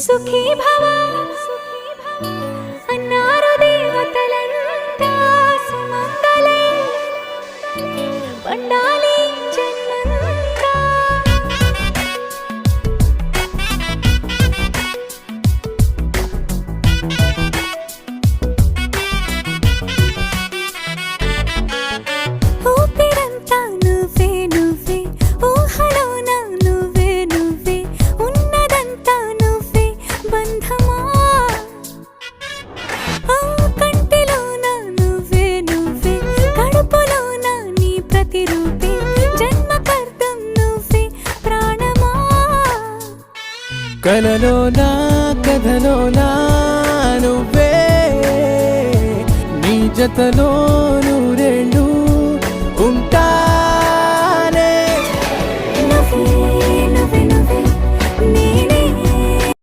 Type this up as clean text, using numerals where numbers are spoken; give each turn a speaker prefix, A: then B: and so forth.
A: సుఖీ భవ అన్నారు దేవతలంతా సుమంగళే పండాలి జన్మంతా. ఊపిరంతా నువ్వే నువ్వే ఊహలోన నువ్వే నువ్వే ఉన్నదంతా నువ్వే బంధమా. కంటిలోన నువ్వే నువ్వే కడుపులోన నీ ప్రతిరూపే జన్మకర్తం నువ్వే ప్రాణమా.
B: కలలోనా కథలోనా నువ్వే నీ జతలో